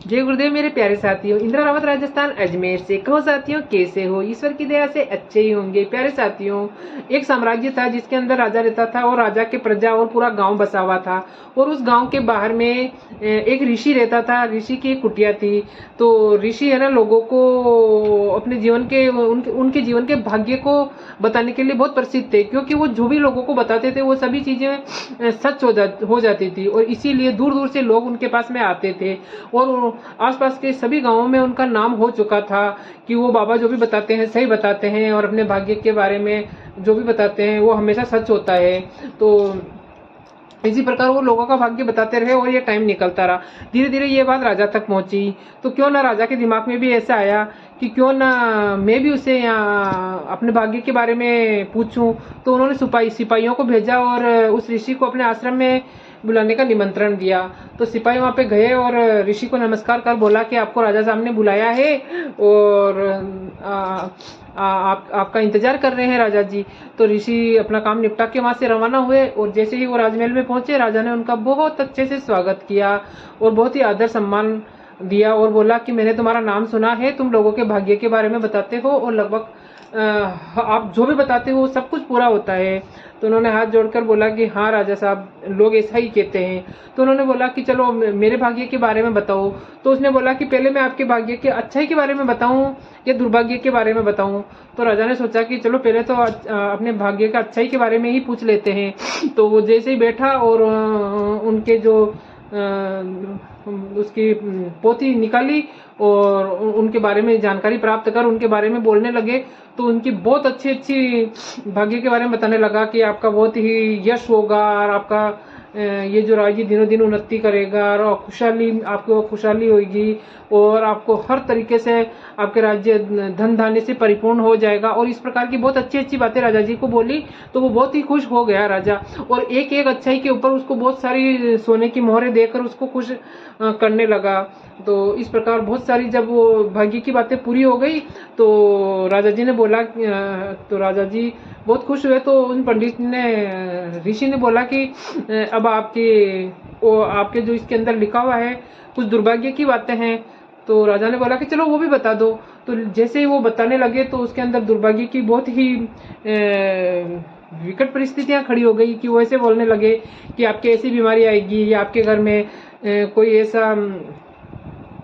जय गुरुदेव मेरे प्यारे साथियों, इंदिरा रावत राजस्थान अजमेर से। कहो साथियों कैसे हो? ईश्वर की दया से अच्छे ही होंगे। प्यारे साथियों, एक साम्राज्य था जिसके अंदर राजा रहता था और राजा के प्रजा और पूरा गांव बसा हुआ था। और उस गांव के बाहर में एक ऋषि रहता था। ऋषि की एक कुटिया थी। तो ऋषि है ना, लोगों को अपने जीवन के उनके जीवन के भाग्य को बताने के लिए बहुत प्रसिद्ध थे, क्योंकि वो जो भी लोगों को बताते थे वो सभी चीजें सच हो जाती थी। और इसीलिए दूर दूर से लोग उनके पास में आते थे और आसपास के सभी गांवों में उनका नाम हो चुका था कि वो बाबा जो भी बताते हैं सही बताते हैं और अपने भाग्य के बारे में जो भी बताते हैं वो हमेशा सच होता है। तो इसी प्रकार वो लोगों का भाग्य बताते रहे और ये टाइम निकलता रहा। धीरे धीरे ये बात राजा तक पहुंची। तो क्यों ना राजा के दिमाग में भी ऐसा आया कि क्यों ना मैं भी उसे यहाँ अपने भाग्य के बारे में पूछूं। तो उन्होंने सिपाहियों को भेजा और उस ऋषि को अपने आश्रम में बुलाने का निमंत्रण दिया। तो सिपाही वहां पे गए और ऋषि को नमस्कार कर बोला कि आपको राजा साहब ने बुलाया है और आपका इंतजार कर रहे हैं राजा जी। तो ऋषि अपना काम निपटा के वहां से रवाना हुए और जैसे ही वो राजमहल में पहुंचे, राजा ने उनका बहुत अच्छे से स्वागत किया और बहुत ही आदर सम्मान दिया और बोला कि मैंने तुम्हारा नाम सुना है, तुम लोगों के भाग्य के बारे में बताते हो और लगभग आप जो भी बताते हो सब कुछ पूरा होता है। तो उन्होंने हाथ जोड़कर बोला कि हाँ राजा साहब, लोग ऐसा ही कहते हैं। तो उन्होंने बोला कि चलो मेरे भाग्य के बारे में बताओ। तो उसने बोला कि पहले मैं आपके भाग्य के अच्छाई के बारे में बताऊं या दुर्भाग्य के बारे में बताऊं। तो राजा ने सोचा कि चलो पहले तो अपने भाग्य का अच्छाई के बारे में ही पूछ लेते हैं। तो वो जैसे ही बैठा और उनके जो उसकी पोथी निकाली और उनके बारे में जानकारी प्राप्त कर उनके बारे में बोलने लगे। तो उनकी बहुत अच्छी अच्छी भाग्य के बारे में बताने लगा कि आपका बहुत ही यश होगा और आपका ये जो राज्य दिनों दिन उन्नति करेगा और खुशहाली आपको खुशहाली होगी और आपको हर तरीके से आपके राज्य धन धान्य से परिपूर्ण हो जाएगा। और इस प्रकार की बहुत अच्छी अच्छी बातें राजा जी को बोली। तो वो बहुत ही खुश हो गया राजा और एक एक अच्छाई के ऊपर उसको बहुत सारी सोने की मोहरें देकर उसको खुश करने लगा। तो इस प्रकार बहुत सारी जब वो भाग्य की बातें पूरी हो गई तो राजा जी ने बोला तो राजा जी बहुत खुश हुए। तो उन पंडित ने ऋषि ने बोला कि अब आपके जो इसके अंदर लिखा हुआ है कुछ दुर्भाग्य की बातें हैं। तो राजा ने बोला कि चलो वो भी बता दो। तो जैसे ही वो बताने लगे तो उसके अंदर दुर्भाग्य की बहुत ही विकट परिस्थितियां खड़ी हो गई कि वो ऐसे बोलने लगे कि आपके ऐसी बीमारी आएगी या आपके घर में कोई ऐसा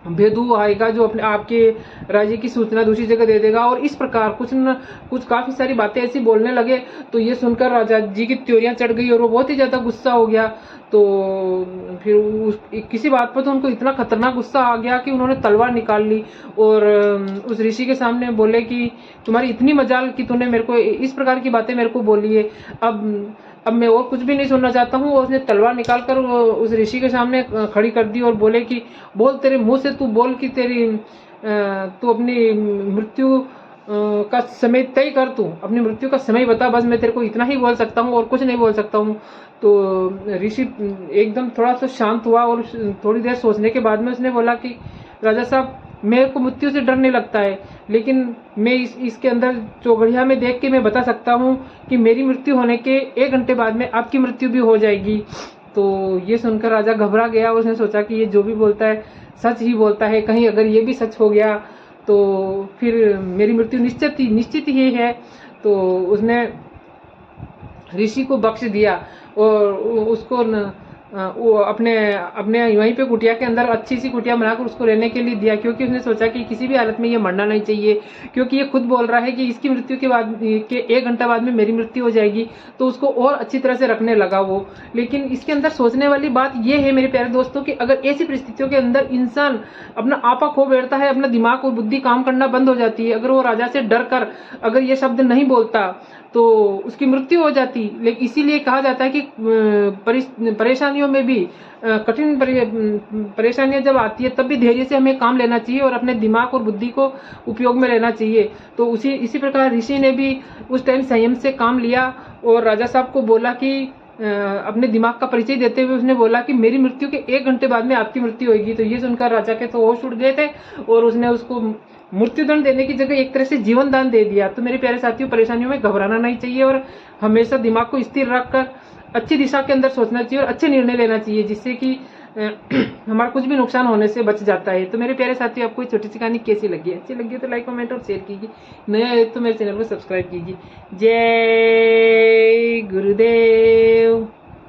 भेदू आएगा जो अपने आपके राज्य की सूचना दूसरी जगह दे देगा। और इस प्रकार कुछ काफी सारी बातें ऐसी बोलने लगे। तो ये सुनकर राजा जी की त्योरियां चढ़ गई और वो बहुत ही ज्यादा गुस्सा हो गया। तो फिर किसी बात पर तो उनको इतना खतरनाक गुस्सा आ गया कि उन्होंने तलवार निकाल ली और उस ऋषि के सामने बोले कि तुम्हारी इतनी मजाल कि तूने मेरे को इस प्रकार की बातें मेरे को बोली है, अब मैं और कुछ भी नहीं सुनना चाहता हूँ। और उसने तलवार निकालकर उस ऋषि के सामने खड़ी कर दी और बोले कि बोल, तेरे मुंह से तू बोल कि तू अपनी मृत्यु का समय तय कर, तू अपनी मृत्यु का समय बता, बस मैं तेरे को इतना ही बोल सकता हूँ और कुछ नहीं बोल सकता हूँ। तो ऋषि एकदम थोड़ा सा शांत हुआ और थोड़ी देर सोचने के बाद में उसने बोला कि राजा साहब, मेरे को मृत्यु से डर नहीं लगता है, लेकिन मैं इसके अंदर चौघड़िया में देख के मैं बता सकता हूँ कि मेरी मृत्यु होने के 1 घंटे बाद में आपकी मृत्यु भी हो जाएगी। तो ये सुनकर राजा घबरा गया। उसने सोचा कि ये जो भी बोलता है सच ही बोलता है, कहीं अगर ये भी सच हो गया तो फिर मेरी मृत्यु निश्चित ही है। तो उसने ऋषि को बख्श दिया और उसको वो अपने वहीं पे कुटिया के अंदर अच्छी सी कुटिया बनाकर उसको रहने के लिए दिया, क्योंकि उसने सोचा कि किसी भी हालत में ये मरना नहीं चाहिए, क्योंकि ये खुद बोल रहा है कि इसकी मृत्यु के बाद के 1 घंटा बाद में मेरी मृत्यु हो जाएगी। तो उसको और अच्छी तरह से रखने लगा वो। लेकिन इसके अंदर सोचने वाली बात ये है मेरे प्यारे दोस्तों कि अगर ऐसी परिस्थितियों के अंदर इंसान अपना आपा खो बैठता है, अपना दिमाग और बुद्धि काम करना बंद हो जाती है, अगर वो राजा से डर कर अगर ये शब्द नहीं बोलता तो उसकी मृत्यु हो जाती। लेकिन इसीलिए कहा जाता है कि परेशानियों में भी कठिन परेशानियां जब आती है तब भी धैर्य से हमें काम लेना चाहिए और अपने दिमाग और बुद्धि को उपयोग में लेना चाहिए। तो इसी प्रकार ऋषि ने भी उस टाइम संयम से काम लिया और राजा साहब को बोला कि अपने दिमाग का परिचय देते हुए उसने बोला कि मेरी मृत्यु के 1 घंटे बाद में आपकी मृत्यु होगी। तो ये सुनकर राजा के तो होश उड़ गए थे और उसने उसको मृत्युदंड देने की जगह एक तरह से जीवन दान दे दिया। तो मेरे प्यारे साथियों, परेशानियों में घबराना नहीं चाहिए और हमेशा दिमाग को स्थिर रखकर अच्छी दिशा के अंदर सोचना चाहिए और अच्छे निर्णय लेना चाहिए, जिससे कि हमारा कुछ भी नुकसान होने से बच जाता है। तो मेरे प्यारे साथियों, आपको ये छोटी सी कहानी कैसी लगी? अच्छी लगी है तो लाइक कमेंट और शेयर कीजिए। नया है तो मेरे चैनल को सब्सक्राइब कीजिए। जय गुरुदेव।